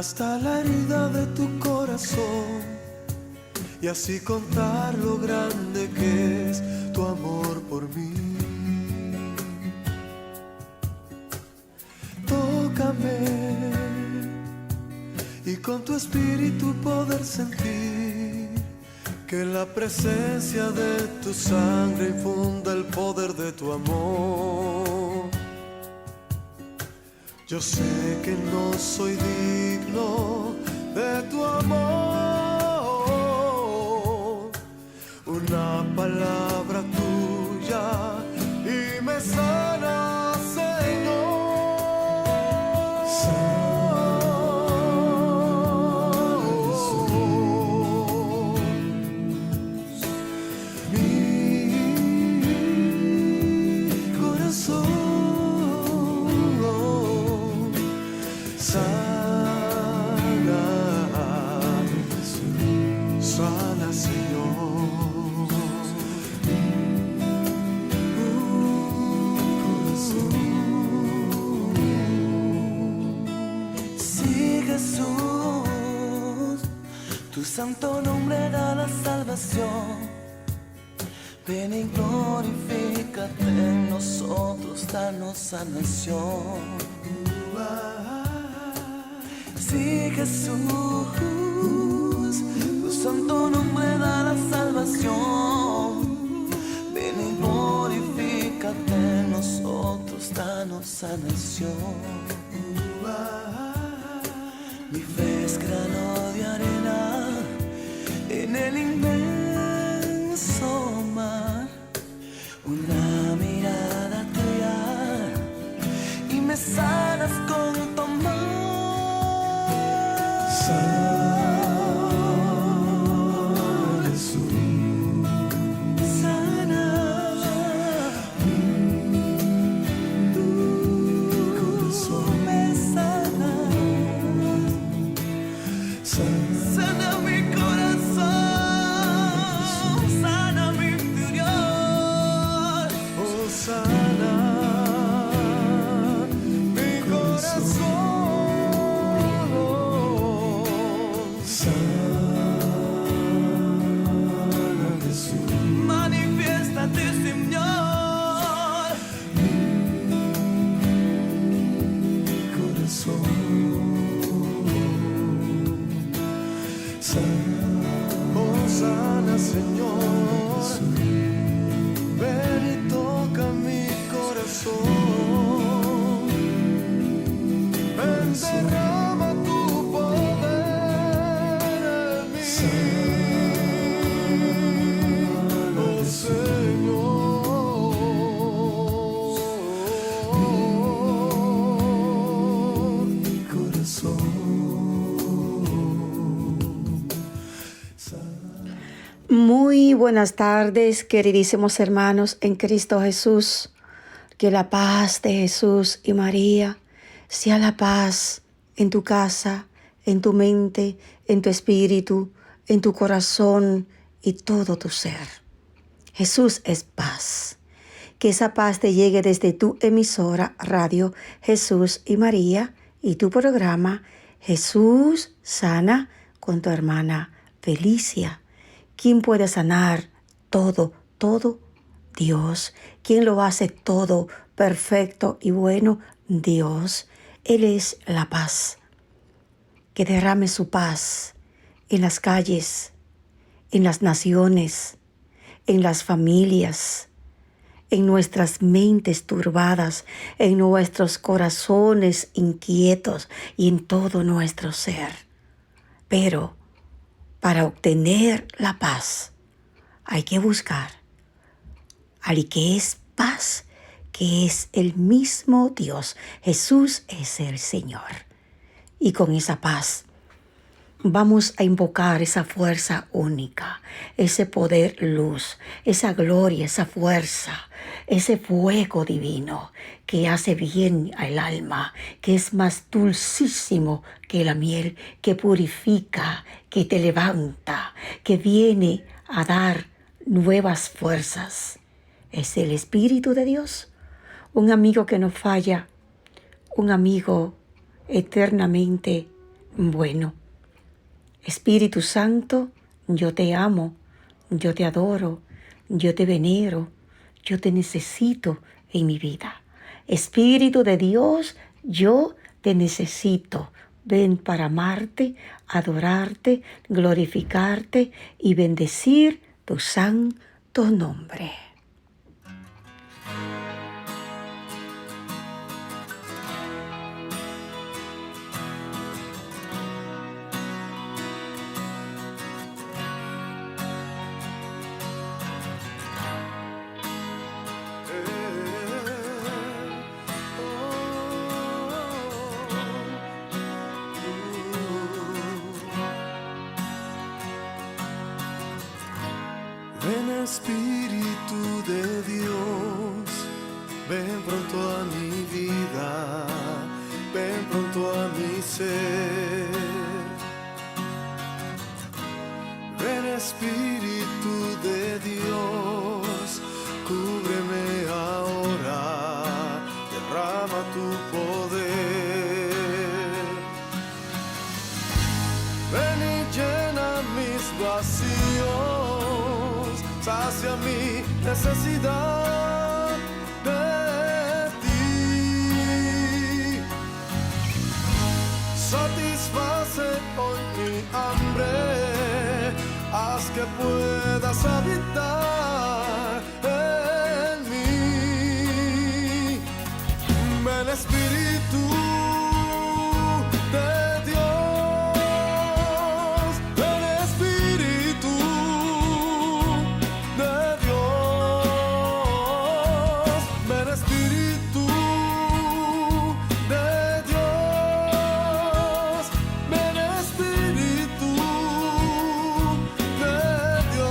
hasta la herida de tu corazón y así contar lo grande que es tu amor por mí. Tócame y con tu espíritu poder sentir que la presencia de tu sangre infunda el poder de tu amor. Yo sé que no soy digno de tu amor. Una palabra tuya y me sana, Señor. Tu santo nombre da la salvación. Ven y glorifícate en nosotros, danos sanación. Sí, Jesús, tu santo nombre da la salvación. Ven y glorifícate en nosotros, danos sanación. Mi fe es grano de arena en el inmenso mar. Una mirada tuya y me sanas con tu amor. Sana, Jesús. Sana. Tu corazón me sana. Sana mi corazón, sana mi interior. Oh, sana mi corazón. Sana, Jesús. Manifiéstate, Señor. Mi corazón. Oh, sana, Señor, ven y toca mi corazón, ven, derrama tu poder en mí, oh Señor, mi corazón. Muy buenas tardes, queridísimos hermanos en Cristo Jesús. Que la paz de Jesús y María sea la paz en tu casa, en tu mente, en tu espíritu, en tu corazón y todo tu ser. Jesús es paz. Que esa paz te llegue desde tu emisora Radio Jesús y María y tu programa Jesús Sana con tu hermana Felicia. ¿Quién puede sanar todo? Dios. ¿Quién lo hace todo perfecto y bueno? Dios. Él es la paz. Que derrame su paz en las calles, en las naciones, en las familias, en nuestras mentes turbadas, en nuestros corazones inquietos y en todo nuestro ser. Pero para obtener la paz hay que buscar al que es paz, que es el mismo Dios. Jesús es el Señor. Y con esa paz vamos a invocar esa fuerza única, ese poder luz, esa gloria, esa fuerza, ese fuego divino que hace bien al alma, que es más dulcísimo que la miel, que purifica, que te levanta, que viene a dar nuevas fuerzas. Es el Espíritu de Dios, un amigo que no falla, un amigo eternamente Bueno, Espíritu Santo, yo te amo, yo te adoro, yo te venero, yo te necesito en mi vida. Espíritu de Dios, yo te necesito. Ven para amarte, adorarte, glorificarte y bendecir tu santo nombre. Ven Espíritu de Dios, ven pronto a mi vida, ven pronto a mi ser. Ven Espíritu de Dios, cúbreme ahora, derrama tu poder. Ven y llena mis vacíos, sacia mi necesidad de ti. Satisface hoy mi hambre, haz que puedas habitar en mí. Ven Espíritu de Dios, ven Espíritu de Dios, ven Espíritu de Dios, ven Espíritu de Dios.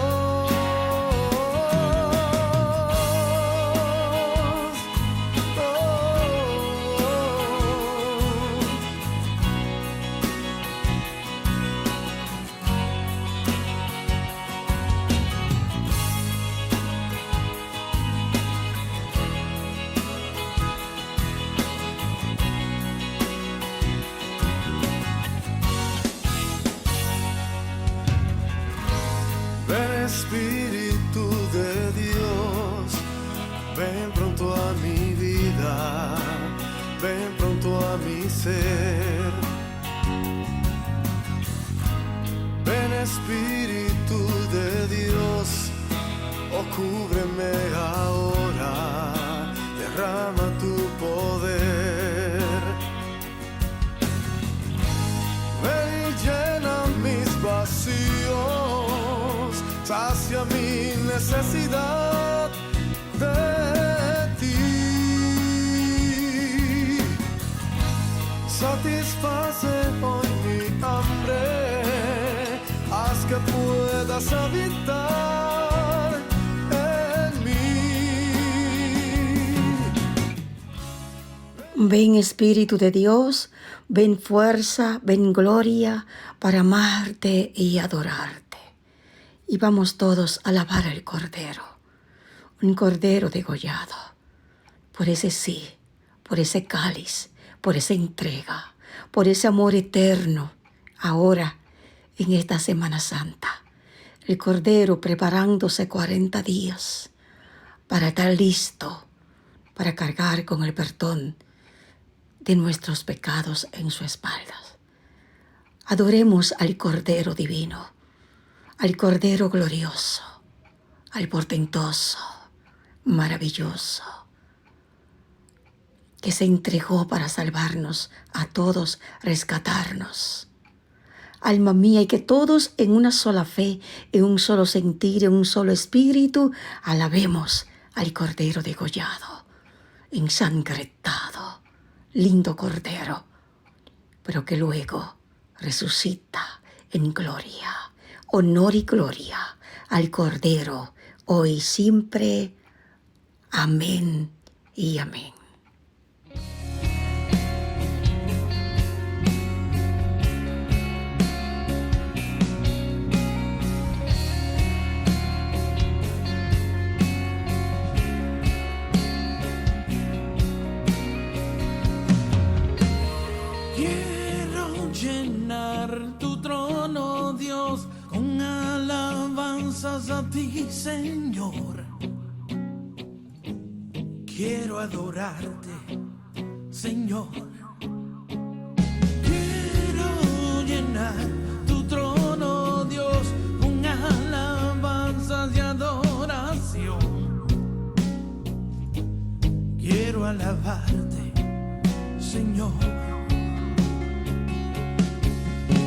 Ven Espíritu de Dios, ven pronto a mi vida, ven pronto a mi ser. Ven Espíritu de Dios, oh cúbreme ahora, derrama tu poder. Ven y llena mis vacíos, sacia mi necesidad de ti. Satisface hoy mi hambre, haz que puedas habitar en mí. Ven Espíritu de Dios, ven fuerza, ven gloria para amarte y adorarte. Y vamos todos a alabar al Cordero, un Cordero degollado, por ese sí, por ese cáliz, por esa entrega, por ese amor eterno, ahora en esta Semana Santa. El Cordero preparándose 40 días para estar listo, para cargar con el perdón de nuestros pecados en su espalda. Adoremos al Cordero divino, al Cordero glorioso, al portentoso, maravilloso, que se entregó para salvarnos a todos, rescatarnos. Alma mía, y que todos en una sola fe, en un solo sentir, en un solo espíritu, alabemos al Cordero degollado, ensangrentado, lindo Cordero, pero que luego resucita en gloria. Honor y gloria al Cordero, hoy y siempre. Amén y amén. Quiero llenar alabanzas a ti, Señor. Quiero adorarte, Señor. Quiero llenar tu trono, Dios, con alabanzas y adoración. Quiero alabarte, Señor.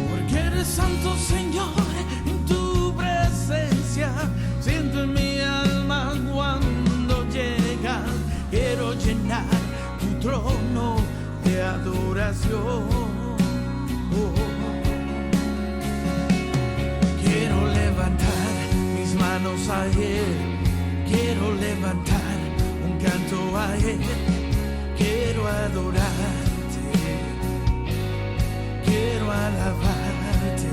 Porque eres santo, Señor, en tu presencia. Siento en mi alma cuando llegas. Quiero llenar tu trono de adoración. Quiero levantar mis manos a Él. Quiero levantar un canto a Él. Quiero adorarte. Quiero alabarte.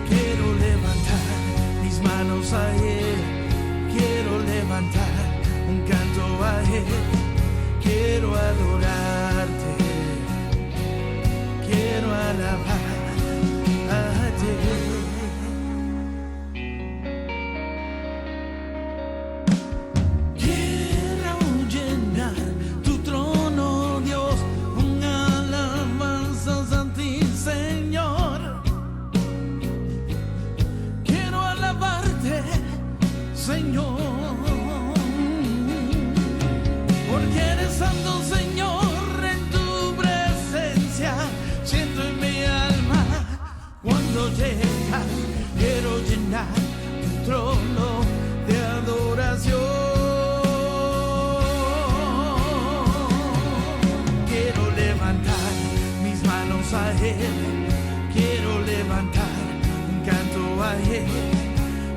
Quiero levantar mis manos a Él. Quiero levantar un canto a Él, quiero adorarte, quiero alabarte. Quiero llenar tu trono, Dios, con alabanzas a ti, Señor. Quiero alabarte, Señor. Porque eres santo, Señor, en tu presencia. Siento en mi alma cuando llegas. Quiero llenar tu trono de adoración. Quiero levantar mis manos a Él. Quiero levantar un canto a Él.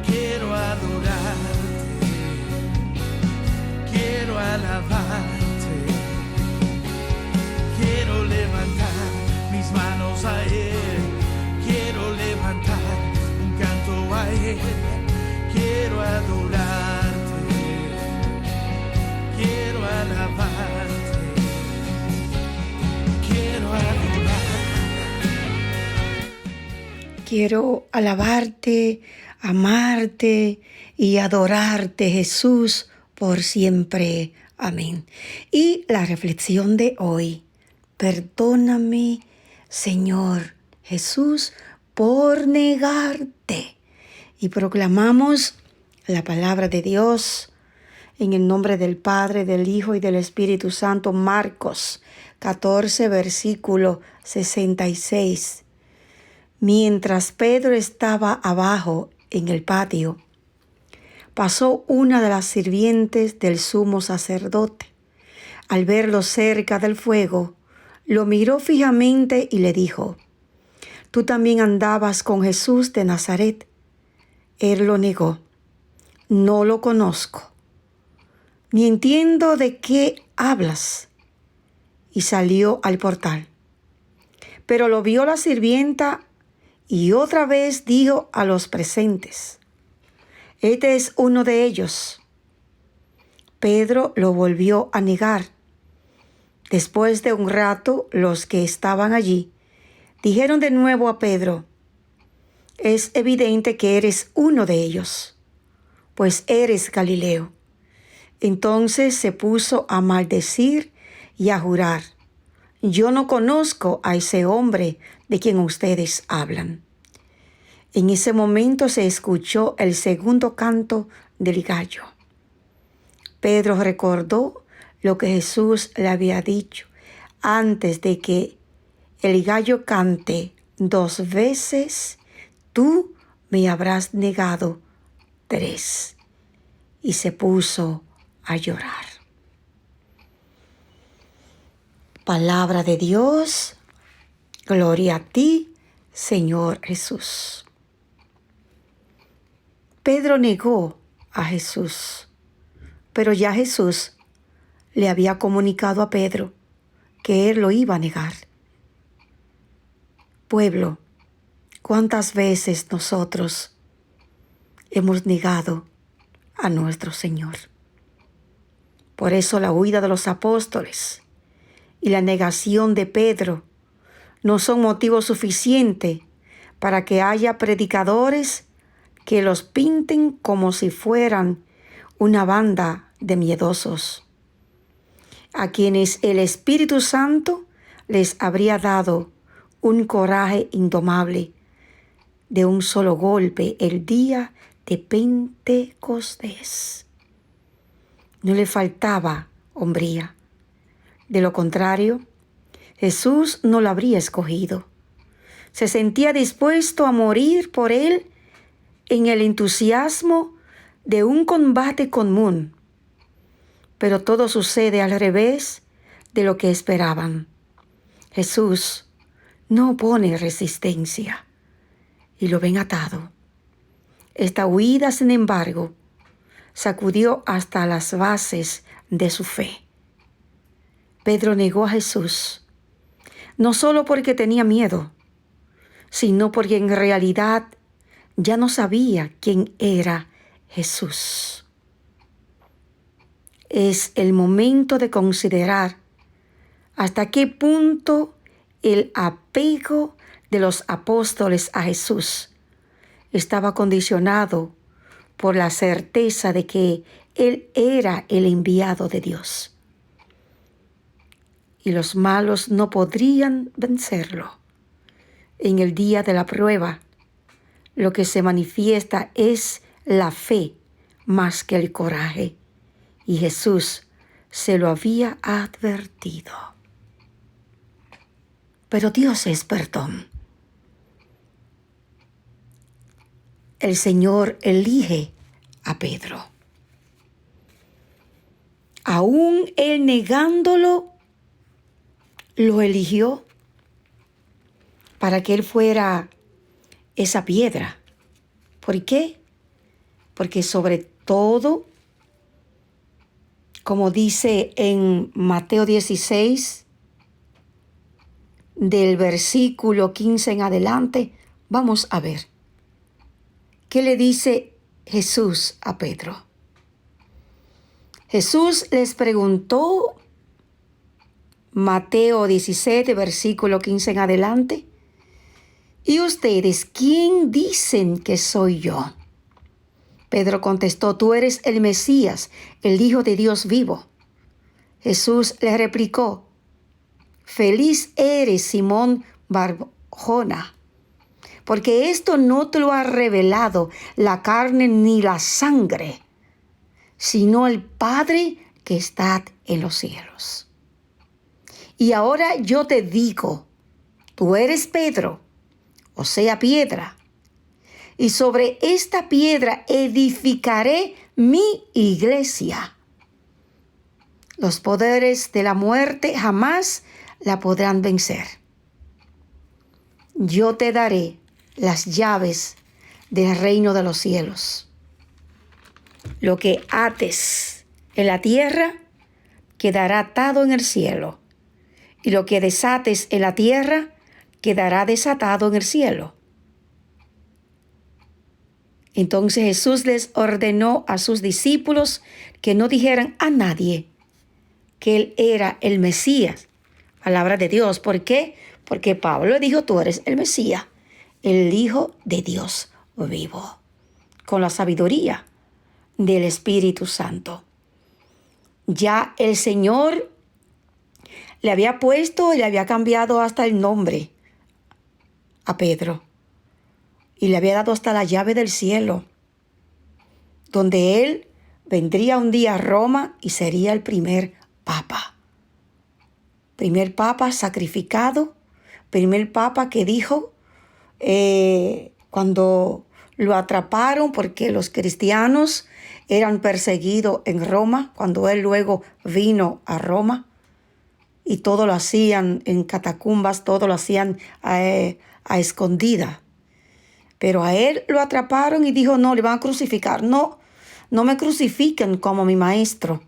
Quiero adorarte. Quiero alabarte, quiero levantar mis manos a Él, quiero levantar un canto a Él, quiero adorarte, quiero alabarte, quiero adorarte. Quiero alabarte, amarte y adorarte, Jesús, por siempre. Amén. Y la reflexión de hoy: perdóname, Señor Jesús, por negarte. Y proclamamos la palabra de Dios en el nombre del Padre, del Hijo y del Espíritu Santo. Marcos 14, versículo 66. Mientras Pedro estaba abajo en el patio, pasó una de las sirvientes del sumo sacerdote. Al verlo cerca del fuego, lo miró fijamente y le dijo: «¿Tú también andabas con Jesús de Nazaret?» Él lo negó: «No lo conozco, ni entiendo de qué hablas». Y salió al portal. Pero lo vio la sirvienta y otra vez dijo a los presentes: «Este es uno de ellos». Pedro lo volvió a negar. Después de un rato, los que estaban allí dijeron de nuevo a Pedro: «Es evidente que eres uno de ellos, pues eres Galileo». Entonces se puso a maldecir y a jurar: «Yo no conozco a ese hombre de quien ustedes hablan». En ese momento se escuchó el segundo canto del gallo. Pedro recordó lo que Jesús le había dicho: «Antes de que el gallo cante 2 veces, tú me habrás negado 3». Y se puso a llorar. Palabra de Dios. Gloria a ti, Señor Jesús. Pedro negó a Jesús, pero ya Jesús le había comunicado a Pedro que él lo iba a negar. Pueblo, ¿cuántas veces nosotros hemos negado a nuestro Señor? Por eso la huida de los apóstoles y la negación de Pedro no son motivo suficiente para que haya predicadores que los pinten como si fueran una banda de miedosos, a quienes el Espíritu Santo les habría dado un coraje indomable de un solo golpe el día de Pentecostés. No le faltaba hombría. De lo contrario, Jesús no lo habría escogido. Se sentía dispuesto a morir por él en el entusiasmo de un combate común. Pero todo sucede al revés de lo que esperaban. Jesús no opone resistencia y lo ven atado. Esta huida, sin embargo, sacudió hasta las bases de su fe. Pedro negó a Jesús, no solo porque tenía miedo, sino porque en realidad ya no sabía quién era Jesús. Es el momento de considerar hasta qué punto el apego de los apóstoles a Jesús estaba condicionado por la certeza de que Él era el enviado de Dios. Y los malos no podrían vencerlo. En el día de la prueba, lo que se manifiesta es la fe más que el coraje. Y Jesús se lo había advertido. Pero Dios es perdón. El Señor elige a Pedro. Aún él negándolo, lo eligió para que él fuera esa piedra. ¿Por qué? Porque sobre todo, como dice en Mateo 16, del versículo 15 en adelante, vamos a ver. ¿Qué le dice Jesús a Pedro? Jesús les preguntó, Mateo 17, versículo 15 en adelante, ¿y ustedes quién dicen que soy yo? Pedro contestó, tú eres el Mesías, el Hijo de Dios vivo. Jesús le replicó, feliz eres, Simón Barjona, porque esto no te lo ha revelado la carne ni la sangre, sino el Padre que está en los cielos. Y ahora yo te digo, tú eres Pedro, o sea, piedra, y sobre esta piedra edificaré mi iglesia. Los poderes de la muerte jamás la podrán vencer. Yo te daré las llaves del reino de los cielos. Lo que ates en la tierra quedará atado en el cielo, y lo que desates en la tierra quedará desatado en el cielo. Entonces Jesús les ordenó a sus discípulos que no dijeran a nadie que Él era el Mesías, palabra de Dios. ¿Por qué? Porque Pablo dijo, tú eres el Mesías, el Hijo de Dios vivo, con la sabiduría del Espíritu Santo. Ya el Señor le había puesto y le había cambiado hasta el nombre a Pedro. Y le había dado hasta la llave del cielo, donde él vendría un día a Roma y sería el primer papa. Primer papa sacrificado, primer papa que dijo, cuando lo atraparon, porque los cristianos eran perseguidos en Roma, cuando él luego vino a Roma, y todo lo hacían en catacumbas, todo lo hacían a escondida. Pero a él lo atraparon y dijo, no, le van a crucificar. No me crucifiquen como mi maestro.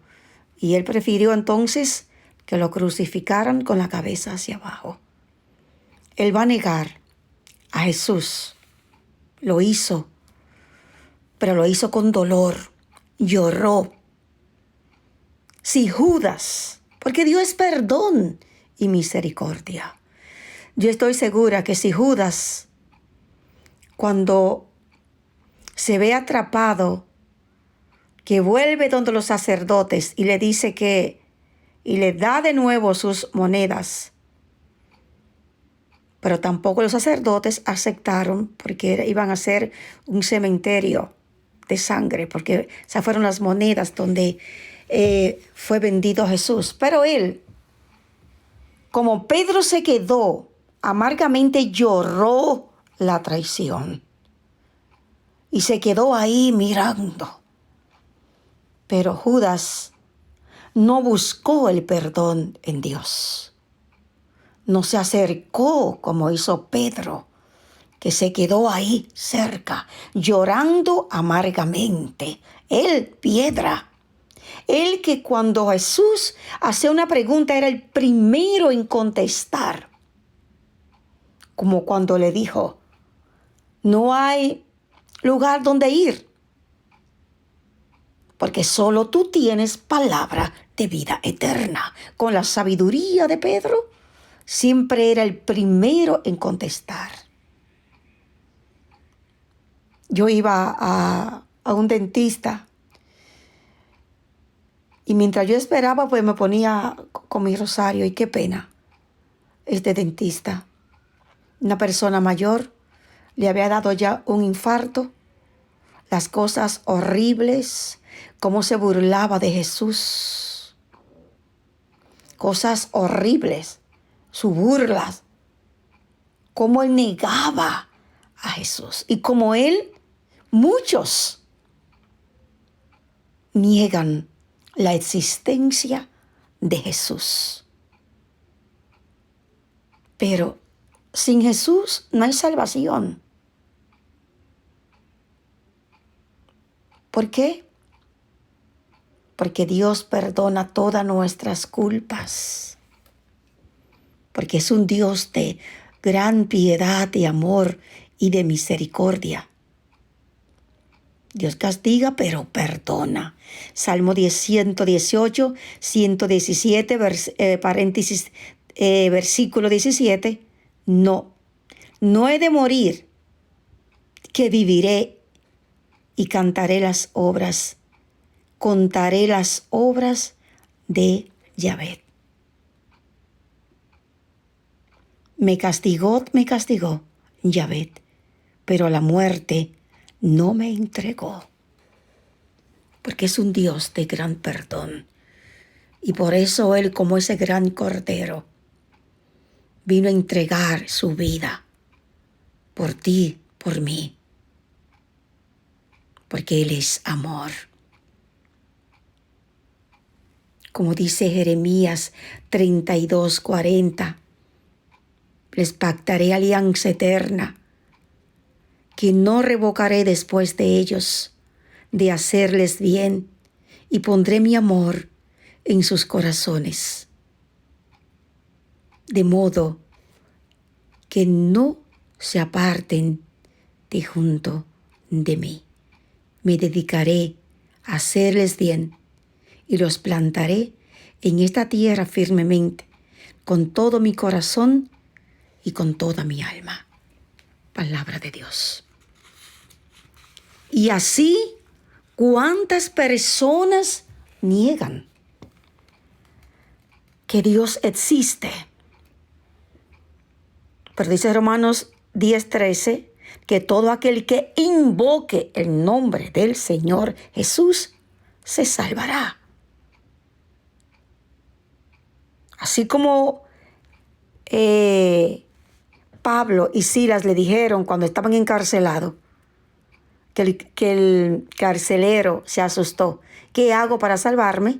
Y él prefirió entonces que lo crucificaran con la cabeza hacia abajo. Él va a negar a Jesús. Lo hizo, pero lo hizo con dolor. Lloró. Si Judas, porque Dios es perdón y misericordia. Yo estoy segura que si Judas, cuando se ve atrapado, que vuelve donde los sacerdotes y le dice y le da de nuevo sus monedas. Pero tampoco los sacerdotes aceptaron porque iban a hacer un cementerio de sangre, porque esas fueron las monedas donde fue vendido Jesús. Pero él, como Pedro se quedó, amargamente lloró la traición y se quedó ahí mirando. Pero Judas no buscó el perdón en Dios. No se acercó como hizo Pedro, que se quedó ahí cerca, llorando amargamente. Él, piedra. Él que cuando Jesús hacía una pregunta era el primero en contestar. Como cuando le dijo, no hay lugar donde ir, porque solo tú tienes palabra de vida eterna. Con la sabiduría de Pedro, siempre era el primero en contestar. Yo iba a un dentista y mientras yo esperaba, pues me ponía con mi rosario. Y qué pena, este dentista, una persona mayor, le había dado ya un infarto, las cosas horribles, cómo se burlaba de Jesús, cosas horribles, sus burlas, cómo él negaba a Jesús y como él, muchos niegan la existencia de Jesús. Pero sin Jesús no hay salvación. ¿Por qué? Porque Dios perdona todas nuestras culpas. Porque es un Dios de gran piedad, de amor y de misericordia. Dios castiga, pero perdona. Salmo 118, 117, versículo 17. No he de morir, que viviré y contaré las obras de Yahvé. Me castigó Yahvé, pero la muerte no me entregó, porque es un Dios de gran perdón. Y por eso Él, como ese gran cordero, vino a entregar su vida por ti, por mí, porque Él es amor. Como dice Jeremías 32:40, les pactaré alianza eterna, que no revocaré después de ellos, de hacerles bien, y pondré mi amor en sus corazones, de modo que no se aparten de junto de mí. Me dedicaré a hacerles bien y los plantaré en esta tierra firmemente, con todo mi corazón y con toda mi alma. Palabra de Dios. Y así, ¿cuántas personas niegan que Dios existe? Pero dice Romanos 10:13, que todo aquel que invoque el nombre del Señor Jesús se salvará. Así como Pablo y Silas le dijeron cuando estaban encarcelados, que el carcelero se asustó. ¿Qué hago para salvarme?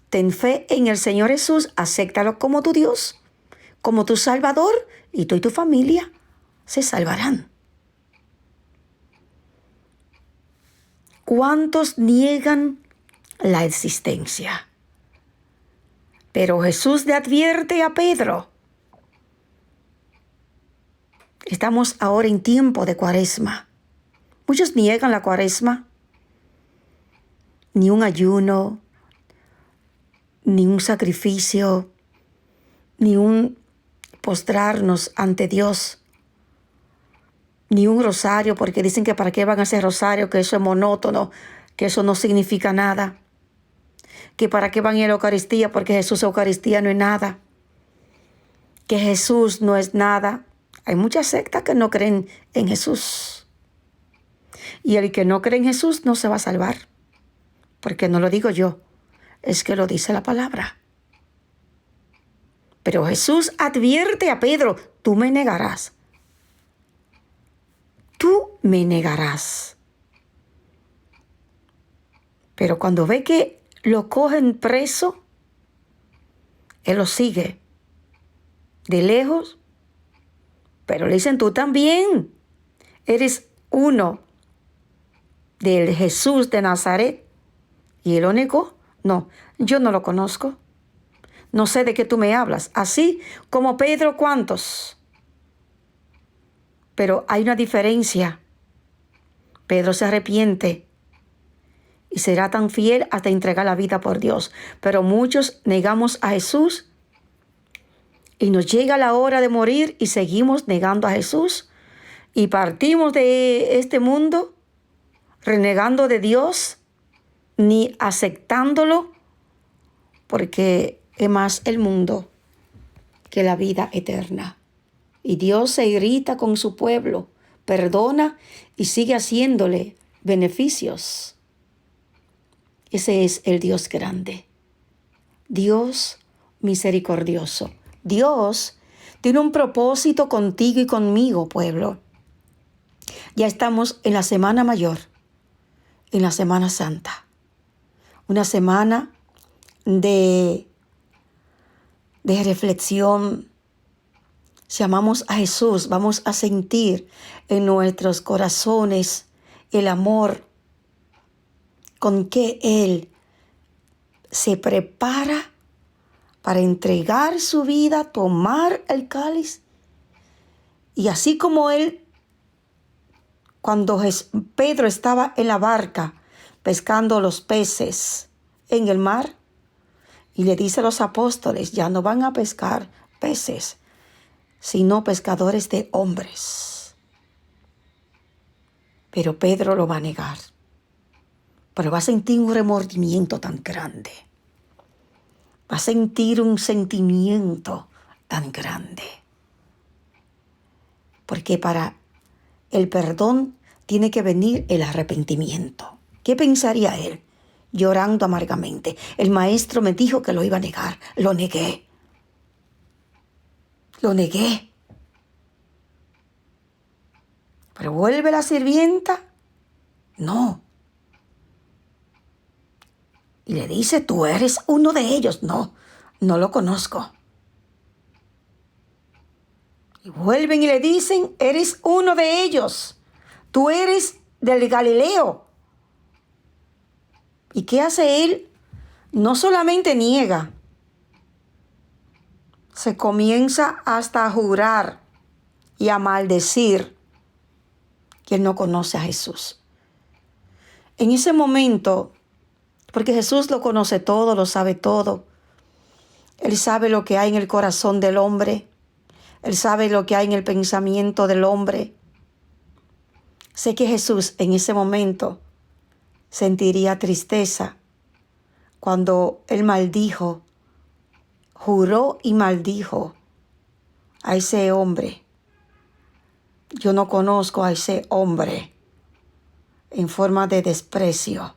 Ten fe en el Señor Jesús, acéptalo como tu Dios, como tu Salvador, y tú y tu familia se salvarán. ¿Cuántos niegan la existencia? Pero Jesús le advierte a Pedro. Estamos ahora en tiempo de Cuaresma. Muchos niegan la Cuaresma. Ni un ayuno, ni un sacrificio, ni un postrarnos ante Dios. ni un rosario, porque dicen que para qué van a hacer rosario, que eso es monótono, que eso no significa nada, que para qué van a ir a la Eucaristía, porque Jesús Eucaristía no es nada, que Jesús no es nada. Hay muchas sectas que no creen en Jesús. Y el que no cree en Jesús no se va a salvar, porque no lo digo yo, es que lo dice la palabra. Pero Jesús advierte a Pedro, tú me negarás. Tú me negarás. Pero cuando ve que lo cogen preso, él lo sigue de lejos, pero le dicen, tú también eres uno del Jesús de Nazaret. Y él lo negó. No, yo no lo conozco. No sé de qué tú me hablas. Así como Pedro, ¿cuántos? Pero hay una diferencia. Pedro se arrepiente y será tan fiel hasta entregar la vida por Dios. Pero muchos negamos a Jesús y nos llega la hora de morir y seguimos negando a Jesús y partimos de este mundo renegando de Dios, ni aceptándolo, porque es más el mundo que la vida eterna. Y Dios se irrita con su pueblo, perdona y sigue haciéndole beneficios. Ese es el Dios grande, Dios misericordioso. Dios tiene un propósito contigo y conmigo, pueblo. Ya estamos en la Semana Mayor, en la Semana Santa, una semana de reflexión. Si amamos a Jesús, vamos a sentir en nuestros corazones el amor con que Él se prepara para entregar su vida, tomar el cáliz. Y así como Él, cuando Pedro estaba en la barca pescando los peces en el mar, y le dice a los apóstoles, ya no van a pescar peces, sino pescadores de hombres. Pero Pedro lo va a negar. Pero va a sentir un remordimiento tan grande. Va a sentir un sentimiento tan grande. Porque para el perdón tiene que venir el arrepentimiento. ¿Qué pensaría él? Llorando amargamente. El maestro me dijo que lo iba a negar. Lo negué. Lo negué. Pero vuelve la sirvienta. No. Y le dice, tú eres uno de ellos. No, no lo conozco. Y vuelven y le dicen, eres uno de ellos. Tú eres del Galileo. ¿Y qué hace él? No solamente niega, se comienza hasta a jurar y a maldecir que él no conoce a Jesús. En ese momento, porque Jesús lo conoce todo, lo sabe todo. Él sabe lo que hay en el corazón del hombre. Él sabe lo que hay en el pensamiento del hombre. Sé que Jesús en ese momento sentiría tristeza cuando él maldijo, juró y maldijo a ese hombre. Yo no conozco a ese hombre en forma de desprecio,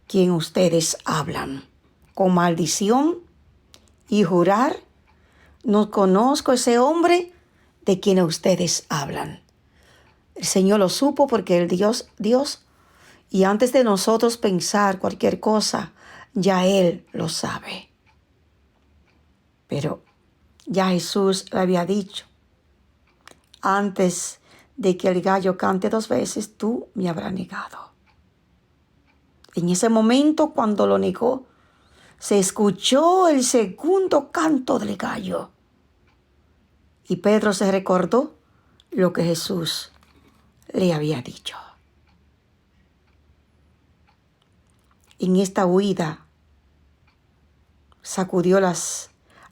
quien ustedes hablan, con maldición y jurar. No conozco a ese hombre de quien ustedes hablan. El Señor lo supo porque el Dios, y antes de nosotros pensar cualquier cosa, ya Él lo sabe. Pero ya Jesús le había dicho, antes de que el gallo cante 2 veces, tú me habrás negado. En ese momento, cuando lo negó, se escuchó el segundo canto del gallo. Y Pedro se recordó lo que Jesús le había dicho. En esta huida, sacudió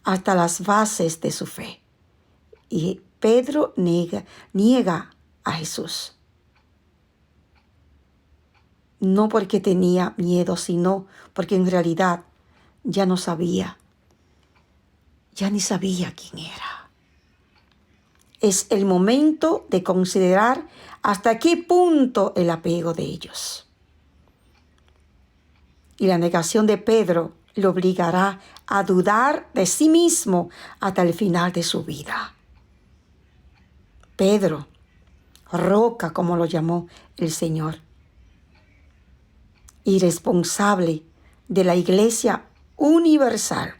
hasta las bases de su fe. Y Pedro niega a Jesús. No porque tenía miedo, sino porque en realidad ya no sabía, ya ni sabía quién era. Es el momento de considerar hasta qué punto el apego de ellos. Y la negación de Pedro lo obligará a dudar de sí mismo hasta el final de su vida. Pedro, roca como lo llamó el Señor, y responsable de la Iglesia universal,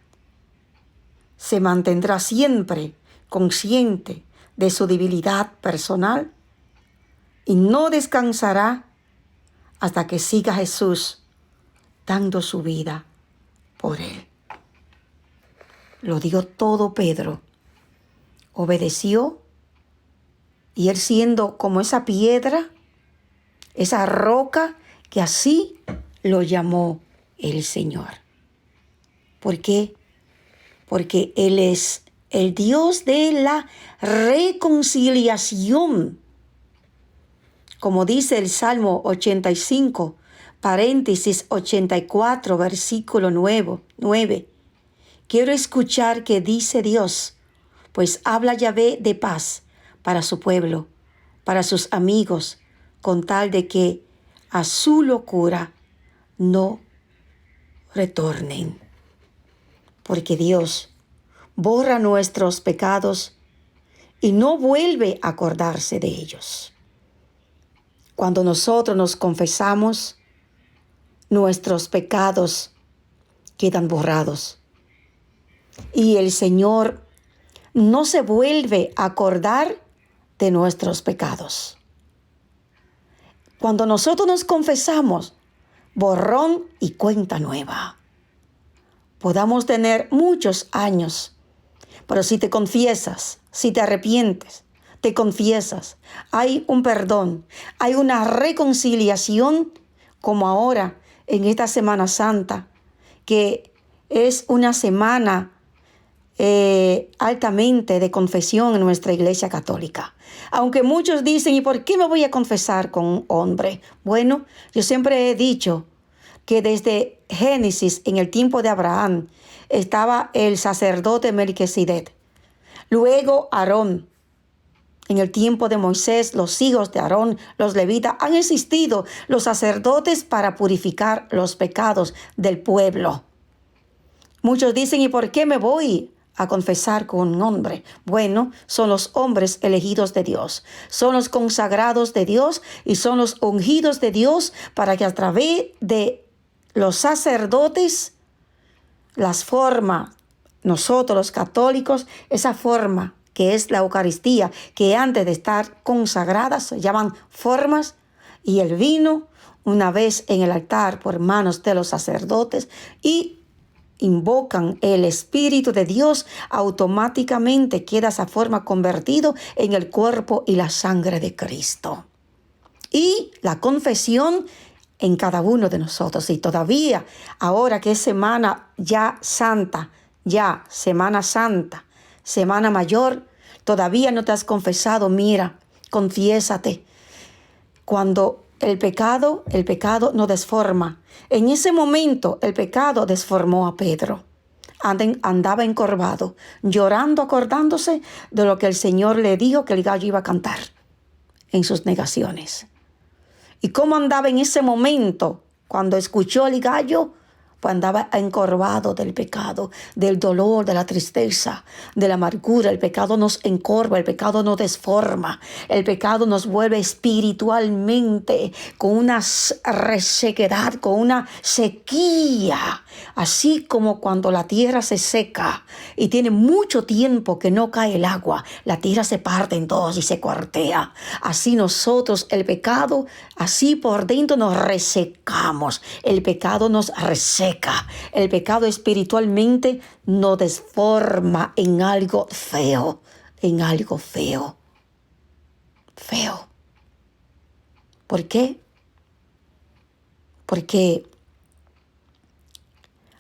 se mantendrá siempre consciente de su debilidad personal y no descansará hasta que siga a Jesús dando su vida por él. Lo dio todo Pedro. Obedeció, y él siendo como esa piedra, esa roca, que así lo llamó el Señor. ¿Por qué? Porque Él es el Dios de la reconciliación. Como dice el Salmo 85, paréntesis 84, versículo 9. Quiero escuchar qué dice Dios, pues habla Yahvé de paz para su pueblo, para sus amigos, con tal de que a su locura no retornen. Porque Dios borra nuestros pecados y no vuelve a acordarse de ellos. Cuando nosotros nos confesamos, nuestros pecados quedan borrados. Y el Señor no se vuelve a acordar de nuestros pecados. Cuando nosotros nos confesamos, borrón y cuenta nueva. Podamos tener muchos años, pero si te confiesas, si te arrepientes, te confiesas, hay un perdón, hay una reconciliación, como ahora en esta Semana Santa, que es una semana altamente de confesión en nuestra Iglesia Católica. Aunque muchos dicen, ¿y por qué me voy a confesar con un hombre? Bueno, yo siempre he dicho que desde Génesis, en el tiempo de Abraham, estaba el sacerdote Melquisedec. Luego Aarón. En el tiempo de Moisés, los hijos de Aarón, los levitas, han existido los sacerdotes para purificar los pecados del pueblo. Muchos dicen, ¿y por qué me voy a confesar con un hombre? Bueno, son los hombres elegidos de Dios, son los consagrados de Dios y son los ungidos de Dios para que a través de los sacerdotes, las formas, nosotros los católicos, esa forma que es la Eucaristía, que antes de estar consagradas se llaman formas, y el vino, una vez en el altar por manos de los sacerdotes, y invocan el Espíritu de Dios, automáticamente queda esa forma convertido en el cuerpo y la sangre de Cristo. Y la confesión en cada uno de nosotros. Y todavía, ahora que es Semana ya Santa, ya Semana Santa, Semana Mayor, todavía no te has confesado, mira, confiésate. Cuando el pecado no desforma. En ese momento el pecado desformó a Pedro. Andaba encorvado, llorando, acordándose de lo que el Señor le dijo que el gallo iba a cantar en sus negaciones. ¿Y cómo andaba en ese momento cuando escuchó el gallo? Pues andaba encorvado del pecado, del dolor, de la tristeza, de la amargura. El pecado nos encorva, el pecado nos desforma, el pecado nos vuelve espiritualmente con una resequedad, con una sequía. Así como cuando la tierra se seca y tiene mucho tiempo que no cae el agua, la tierra se parte en dos y se cuartea. Así nosotros, el pecado, así por dentro nos resecamos. El pecado nos reseca. El pecado espiritualmente nos desforma en algo feo, en algo feo. Feo. ¿Por qué? Porque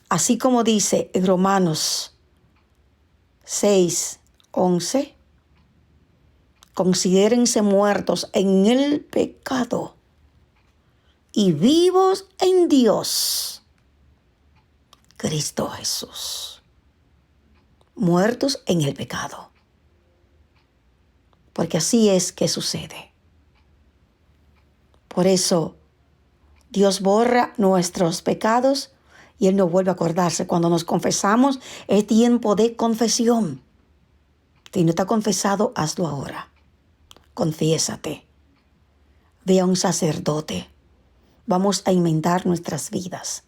así como dice en Romanos 6:11, considérense muertos en el pecado y vivos en Dios, Cristo Jesús. Muertos en el pecado. Porque así es que sucede. Por eso Dios borra nuestros pecados y Él no vuelve a acordarse. Cuando nos confesamos, es tiempo de confesión. Si no te has confesado, hazlo ahora. Confiésate. Ve a un sacerdote. Vamos a enmendar nuestras vidas.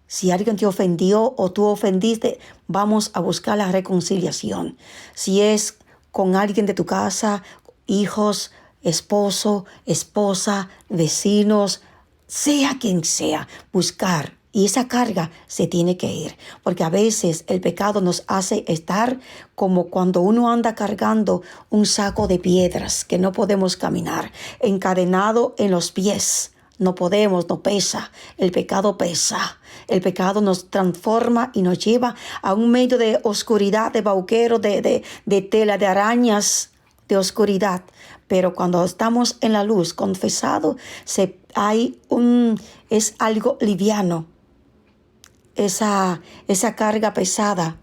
Si alguien te ofendió o tú ofendiste, vamos a buscar la reconciliación. Si es con alguien de tu casa, hijos, esposo, esposa, vecinos, sea quien sea, buscar. Y esa carga se tiene que ir, porque a veces el pecado nos hace estar como cuando uno anda cargando un saco de piedras que no podemos caminar, encadenado en los pies. No podemos, no pesa. El pecado pesa. El pecado nos transforma y nos lleva a un medio de oscuridad, de bauquero, de tela, de arañas, de oscuridad. Pero cuando estamos en la luz, confesado, es algo liviano. Esa carga pesada,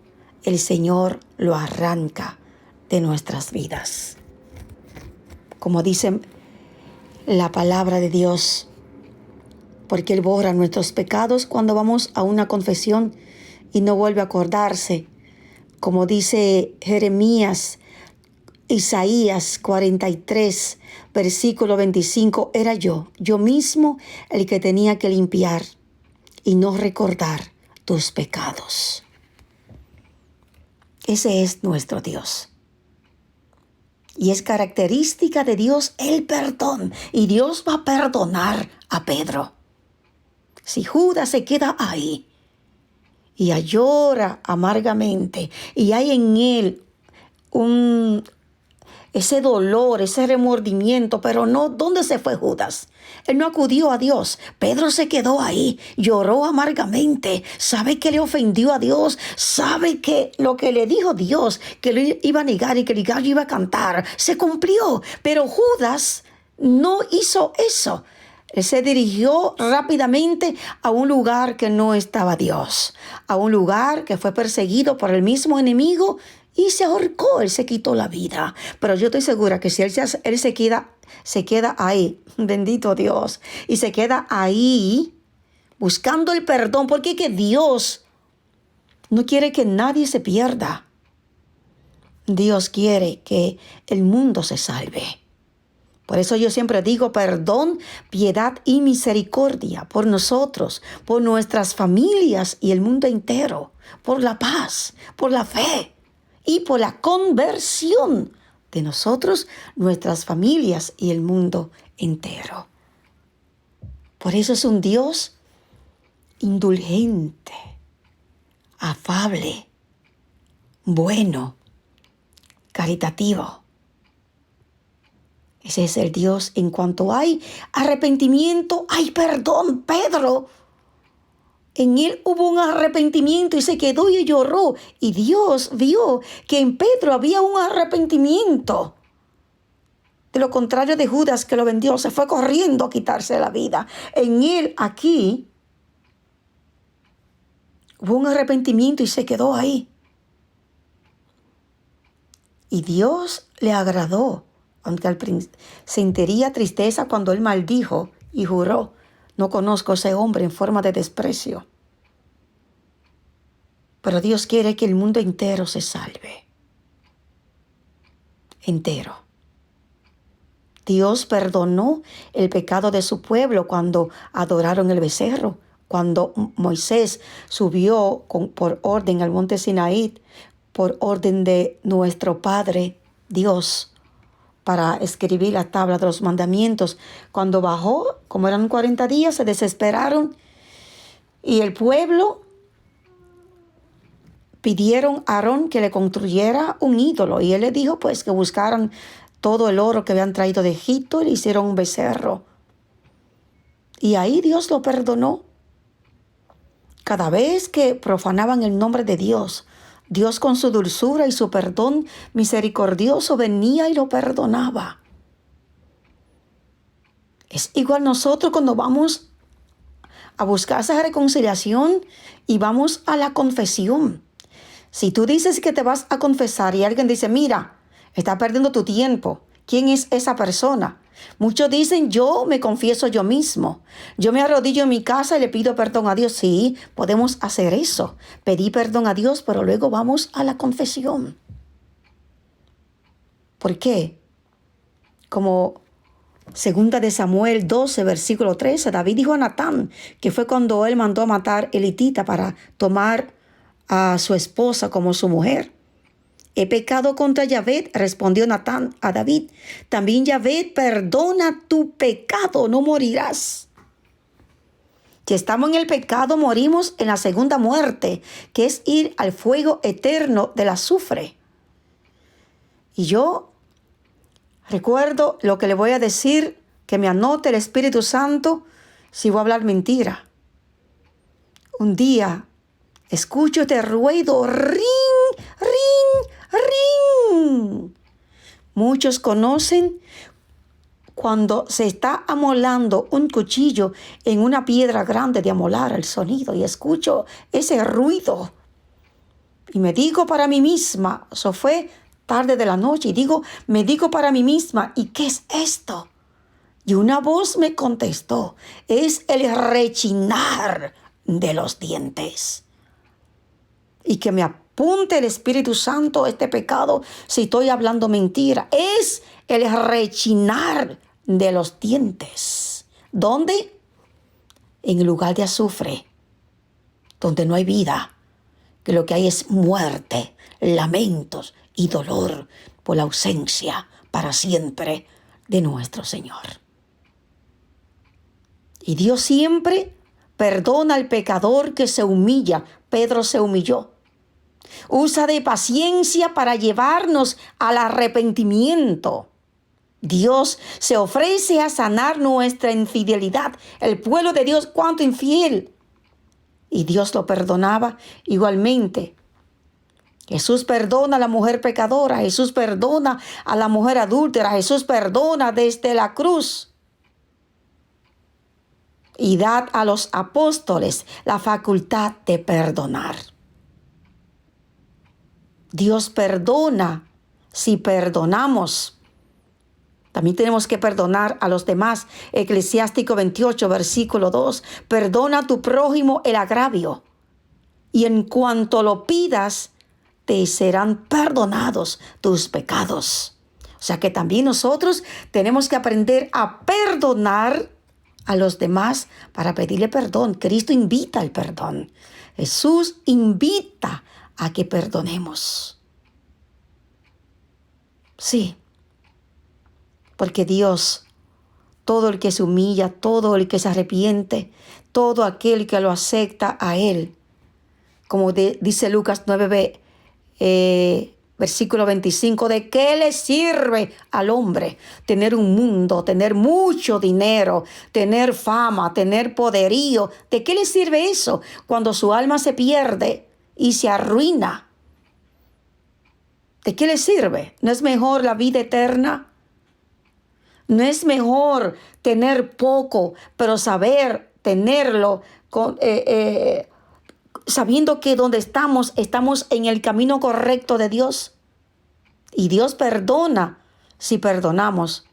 el Señor lo arranca de nuestras vidas. Como dice la palabra de Dios, porque Él borra nuestros pecados cuando vamos a una confesión y no vuelve a acordarse. Como dice Jeremías, Isaías 43, versículo 25, era yo mismo el que tenía que limpiar y no recordar tus pecados. Ese es nuestro Dios. Y es característica de Dios el perdón. Y Dios va a perdonar a Pedro. Si Judas se queda ahí y llora amargamente y hay en él ese dolor, ese remordimiento, pero no, ¿dónde se fue Judas? Él no acudió a Dios. Pedro se quedó ahí, lloró amargamente, sabe que le ofendió a Dios, sabe que lo que le dijo Dios, que lo iba a negar y que el gallo iba a cantar, se cumplió. Pero Judas no hizo eso. Él se dirigió rápidamente a un lugar que no estaba Dios, a un lugar que fue perseguido por el mismo enemigo y se ahorcó, él se quitó la vida. Pero yo estoy segura que si él se queda ahí, bendito Dios, y se queda ahí buscando el perdón, porque es que Dios no quiere que nadie se pierda. Dios quiere que el mundo se salve. Por eso yo siempre digo perdón, piedad y misericordia por nosotros, por nuestras familias y el mundo entero, por la paz, por la fe y por la conversión de nosotros, nuestras familias y el mundo entero. Por eso es un Dios indulgente, afable, bueno, caritativo. Ese es el Dios. En cuanto hay arrepentimiento, hay perdón. Pedro, en él hubo un arrepentimiento y se quedó y lloró. Y Dios vio que en Pedro había un arrepentimiento. De lo contrario de Judas, que lo vendió, se fue corriendo a quitarse la vida. En él, aquí, hubo un arrepentimiento y se quedó ahí. Y Dios le agradó. Aunque sentiría tristeza cuando él maldijo y juró, no conozco a ese hombre, en forma de desprecio. Pero Dios quiere que el mundo entero se salve. Entero. Dios perdonó el pecado de su pueblo cuando adoraron el becerro. Cuando Moisés subió por orden al monte Sinaí, por orden de nuestro Padre Dios, para escribir la tabla de los mandamientos. Cuando bajó, como eran 40 días, se desesperaron y el pueblo pidieron a Aarón que le construyera un ídolo. Y él le dijo pues que buscaran todo el oro que habían traído de Egipto y le hicieron un becerro. Y ahí Dios lo perdonó. Cada vez que profanaban el nombre de Dios, Dios con su dulzura y su perdón misericordioso venía y lo perdonaba. Es igual nosotros cuando vamos a buscar esa reconciliación y vamos a la confesión. Si tú dices que te vas a confesar y alguien dice, mira, estás perdiendo tu tiempo, ¿quién es esa persona? Muchos dicen, yo me confieso yo mismo. Yo me arrodillo en mi casa y le pido perdón a Dios. Sí, podemos hacer eso. Pedí perdón a Dios, pero luego vamos a la confesión. ¿Por qué? Como 2 de Samuel 12, versículo 13, David dijo a Natán, que fue cuando él mandó a matar a Elitita para tomar a su esposa como su mujer. He pecado contra Yahvé, respondió Natán a David. También Yahvé perdona tu pecado, no morirás. Si estamos en el pecado, morimos en la segunda muerte, que es ir al fuego eterno del azufre. Y yo recuerdo lo que le voy a decir, que me anote el Espíritu Santo si voy a hablar mentira. Un día escucho este ruido, ring, ring, ring. Muchos conocen cuando se está amolando un cuchillo en una piedra grande de amolar el sonido, y escucho ese ruido. Y me digo para mí misma, eso fue tarde de la noche, y me digo para mí misma, ¿y qué es esto? Y una voz me contestó, es el rechinar de los dientes. Y que me apunte el Espíritu Santo este pecado si estoy hablando mentira. Es el rechinar de los dientes. ¿Dónde? En el lugar de azufre, donde no hay vida, que lo que hay es muerte, lamentos y dolor por la ausencia para siempre de nuestro Señor. Y Dios siempre perdona al pecador que se humilla. Pedro se humilló. Usa de paciencia para llevarnos al arrepentimiento. Dios se ofrece a sanar nuestra infidelidad. El pueblo de Dios, cuánto infiel. Y Dios lo perdonaba igualmente. Jesús perdona a la mujer pecadora. Jesús perdona a la mujer adúltera. Jesús perdona desde la cruz. Y dad a los apóstoles la facultad de perdonar. Dios perdona si perdonamos. También tenemos que perdonar a los demás. Eclesiástico 28, versículo 2. Perdona a tu prójimo el agravio, y en cuanto lo pidas, te serán perdonados tus pecados. O sea que también nosotros tenemos que aprender a perdonar a los demás para pedirle perdón. Cristo invita al perdón. Jesús invita a que perdonemos. Sí, porque Dios, todo el que se humilla, todo el que se arrepiente, todo aquel que lo acepta a Él, como dice Lucas 9, versículo 25, ¿de qué le sirve al hombre tener un mundo, tener mucho dinero, tener fama, tener poderío? ¿De qué le sirve eso cuando su alma se pierde y se arruina? ¿De qué le sirve? ¿No es mejor la vida eterna? ¿No es mejor tener poco, pero saber tenerlo sabiendo que donde estamos en el camino correcto de Dios? Y Dios perdona si perdonamos.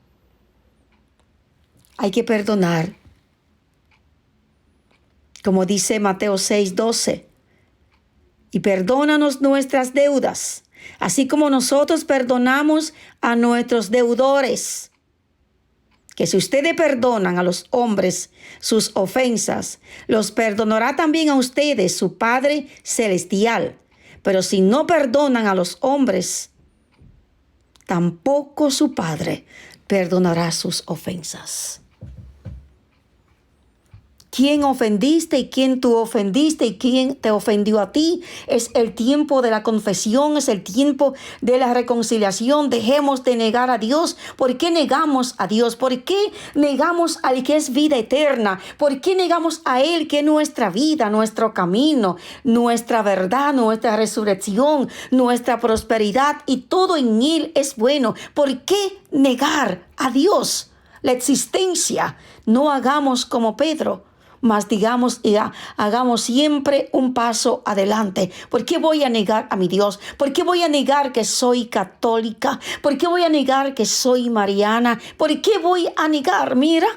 Hay que perdonar. Como dice Mateo 6:12. Y perdónanos nuestras deudas, así como nosotros perdonamos a nuestros deudores. Que si ustedes perdonan a los hombres sus ofensas, los perdonará también a ustedes su Padre Celestial. Pero si no perdonan a los hombres, tampoco su Padre perdonará sus ofensas. quién ofendiste y quién tú ofendiste y quién te ofendió a ti. Es el tiempo de la confesión, es el tiempo de la reconciliación. Dejemos de negar a Dios. ¿Por qué negamos a Dios? ¿Por qué negamos al que es vida eterna? ¿Por qué negamos a Él que es nuestra vida, nuestro camino, nuestra verdad, nuestra resurrección, nuestra prosperidad y todo en Él es bueno? ¿Por qué negar a Dios, la existencia? No hagamos como Pedro, mas digamos y hagamos siempre un paso adelante. ¿Por qué voy a negar a mi Dios? ¿Por qué voy a negar que soy católica? ¿Por qué voy a negar que soy mariana? ¿Por qué voy a negar? Mira,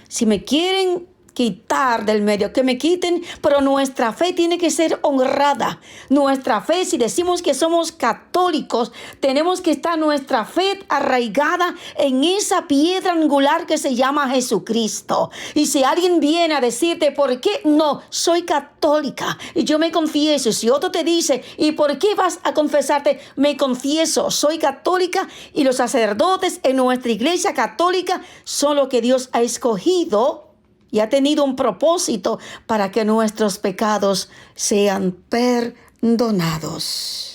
si me quieren quitar del medio, que me quiten, pero nuestra fe tiene que ser honrada. Nuestra fe, si decimos que somos católicos, tenemos que estar nuestra fe arraigada en esa piedra angular que se llama Jesucristo. Y si alguien viene a decirte, ¿por qué? No, soy católica y yo me confieso. Si otro te dice, ¿y por qué vas a confesarte? Me confieso, soy católica, y los sacerdotes en nuestra iglesia católica son los que Dios ha escogido y ha tenido un propósito para que nuestros pecados sean perdonados.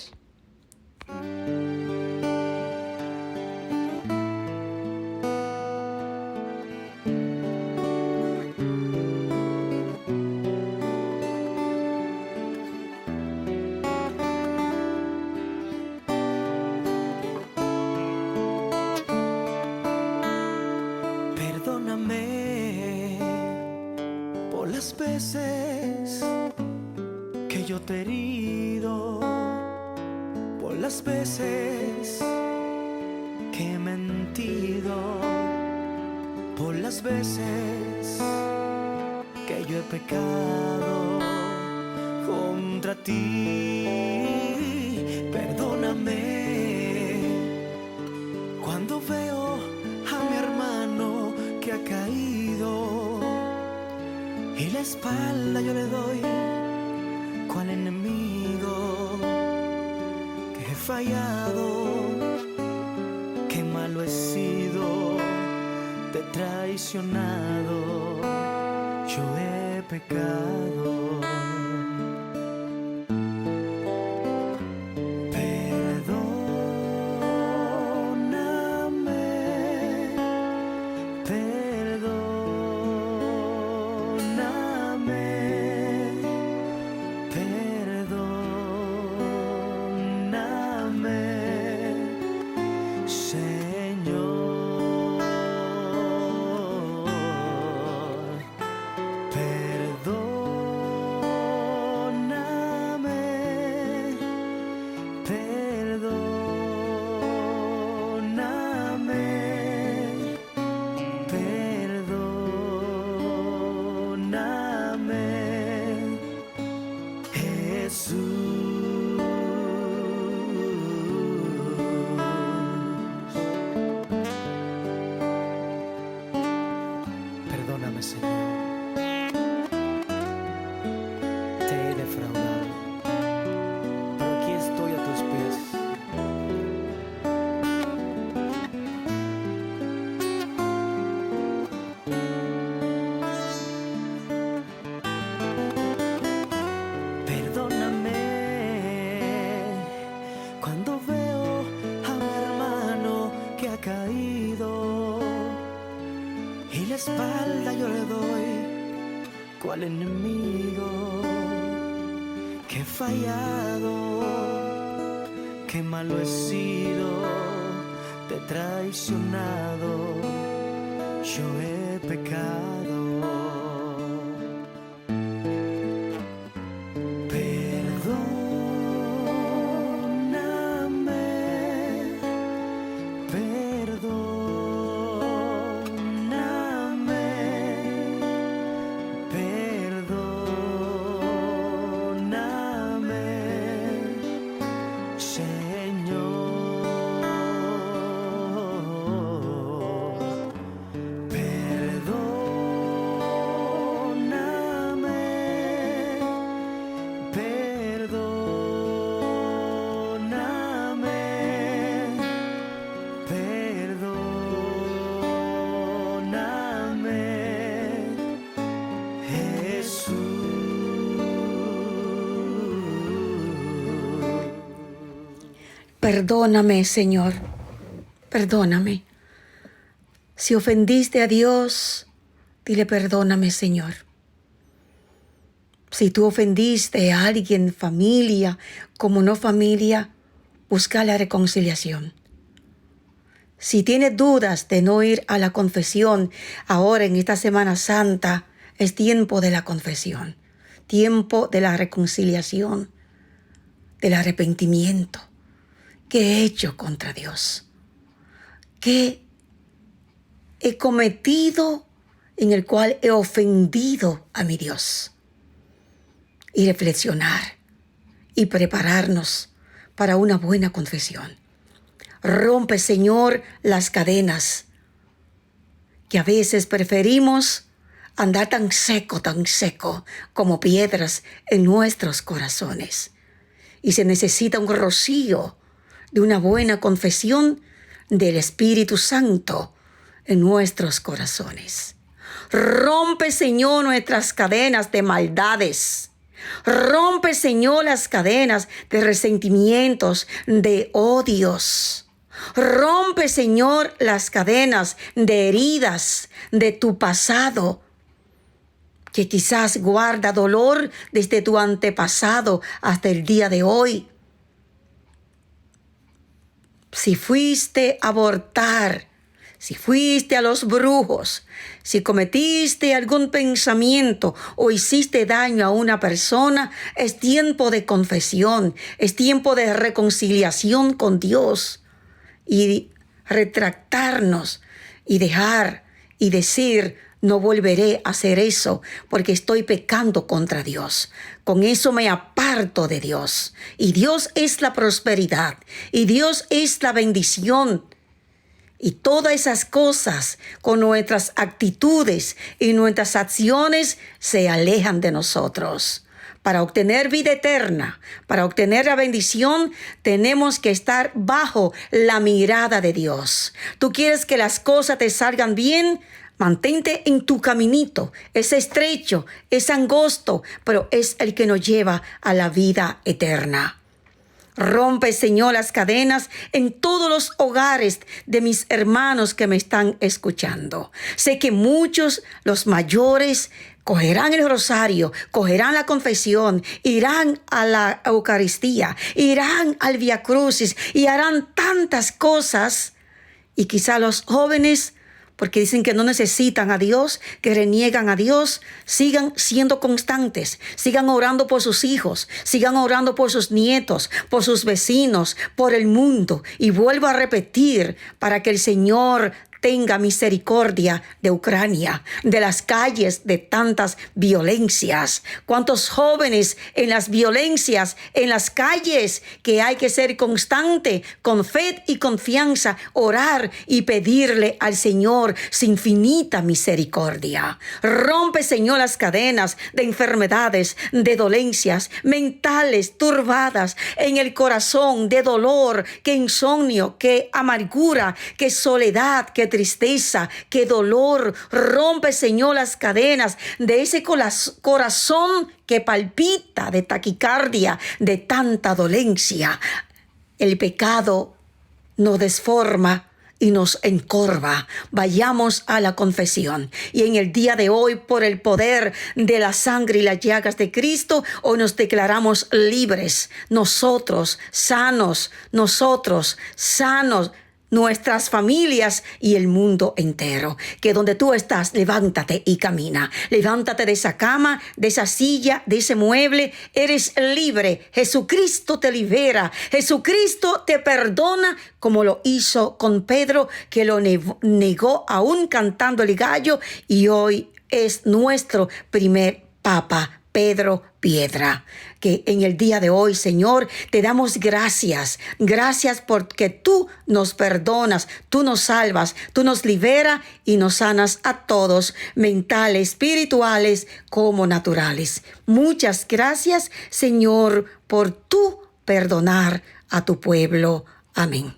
Las veces que yo te he herido, por las veces que he mentido, por las veces que yo he pecado contra ti. Perdóname cuando veo a mi hermano que ha caído y la espalda yo le doy, cual enemigo, que he fallado, que malo he sido, te he traicionado, yo he pecado. Perdóname, Señor, te he defraudado, pero aquí estoy a tus pies. Perdóname cuando veo a mi hermano que ha caído y la espalda yo le doy, cual enemigo, que he fallado, que malo he sido, te he traicionado, yo he pecado. Señor, Perdóname, Señor, perdóname. Si ofendiste a Dios, dile perdóname, Señor. Si tú ofendiste a alguien, familia, como no familia, busca la reconciliación. Si tienes dudas de no ir a la confesión, ahora en esta Semana Santa es tiempo de la confesión, tiempo de la reconciliación, del arrepentimiento. ¿Qué he hecho contra Dios? ¿Qué he cometido en el cual he ofendido a mi Dios? Y reflexionar y prepararnos para una buena confesión. Rompe, Señor, las cadenas que a veces preferimos andar tan seco como piedras en nuestros corazones. Y se necesita un rocío de una buena confesión del Espíritu Santo en nuestros corazones. Rompe, Señor, nuestras cadenas de maldades. Rompe, Señor, las cadenas de resentimientos, de odios. Rompe, Señor, las cadenas de heridas de tu pasado, que quizás guarda dolor desde tu antepasado hasta el día de hoy. Si fuiste a abortar, si fuiste a los brujos, si cometiste algún pensamiento o hiciste daño a una persona, es tiempo de confesión, es tiempo de reconciliación con Dios y retractarnos y dejar y decir: no volveré a hacer eso porque estoy pecando contra Dios. Con eso me aparto de Dios. Y Dios es la prosperidad. Y Dios es la bendición. Y todas esas cosas con nuestras actitudes y nuestras acciones se alejan de nosotros. Para obtener vida eterna, para obtener la bendición, tenemos que estar bajo la mirada de Dios. ¿Tú quieres que las cosas te salgan bien? Mantente en tu caminito. Es estrecho, es angosto, pero es el que nos lleva a la vida eterna. Rompe, Señor, las cadenas en todos los hogares de mis hermanos que me están escuchando. Sé que muchos, los mayores, cogerán el rosario, cogerán la confesión, irán a la Eucaristía, irán al Vía Crucis y harán tantas cosas. Y quizá los jóvenes, porque dicen que no necesitan a Dios, que reniegan a Dios, sigan siendo constantes, sigan orando por sus hijos, sigan orando por sus nietos, por sus vecinos, por el mundo. Y vuelvo a repetir, para que el Señor tenga misericordia de Ucrania, de las calles de tantas violencias. ¿Cuántos jóvenes en las violencias, en las calles, que hay que ser constante, con fe y confianza, orar y pedirle al Señor su infinita misericordia? Rompe, Señor, las cadenas de enfermedades, de dolencias mentales turbadas en el corazón, de dolor, que insomnio, que amargura, que soledad, que tristeza, que dolor. Rompe, Señor, las cadenas de ese corazón que palpita, de taquicardia, de tanta dolencia. El pecado nos desforma y nos encorva. Vayamos a la confesión. Y en el día de hoy, por el poder de la sangre y las llagas de Cristo, hoy nos declaramos libres. Nosotros sanos, nuestras familias y el mundo entero. Que donde tú estás, levántate y camina. Levántate de esa cama, de esa silla, de ese mueble. Eres libre. Jesucristo te libera. Jesucristo te perdona, como lo hizo con Pedro, que lo negó aún cantando el gallo, y hoy es nuestro primer Papa, Pedro Piedra. Que en el día de hoy, Señor, te damos gracias. Gracias porque tú nos perdonas, tú nos salvas, tú nos liberas y nos sanas a todos, mentales, espirituales como naturales. Muchas gracias, Señor, por tú perdonar a tu pueblo. Amén.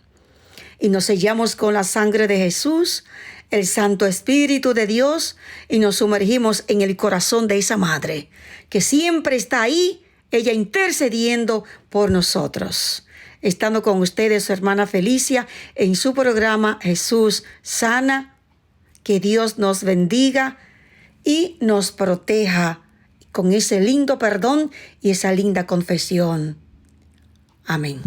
Y nos sellamos con la sangre de Jesús, el Santo Espíritu de Dios, y nos sumergimos en el corazón de esa madre que siempre está ahí, ella intercediendo por nosotros. estando con ustedes su hermana Felicia en su programa Jesús Sana. Que Dios nos bendiga y nos proteja con ese lindo perdón y esa linda confesión. Amén.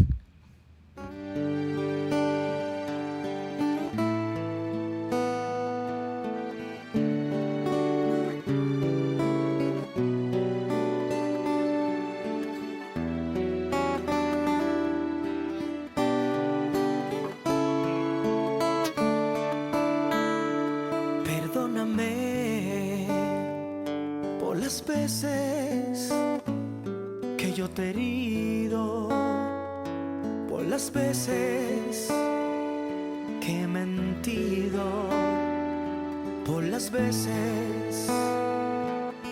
Perdóname por las veces que yo te he herido, por las veces que he mentido, por las veces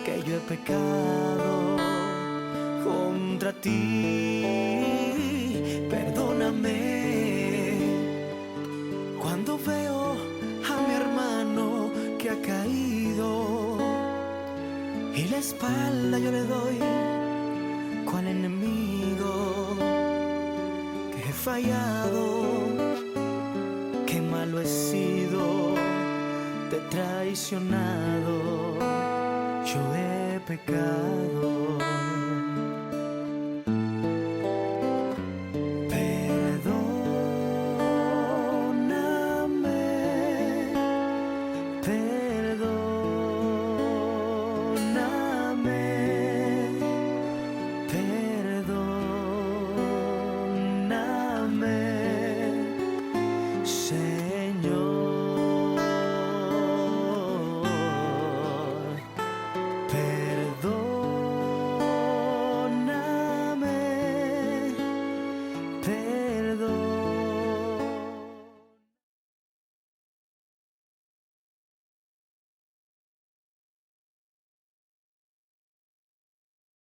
que yo he pecado contra ti. Perdóname cuando veo a mi hermano que ha caído y la espalda yo le doy cual enemigo, que he fallado, que malo he sido, te he traicionado, yo he pecado. Perdóname,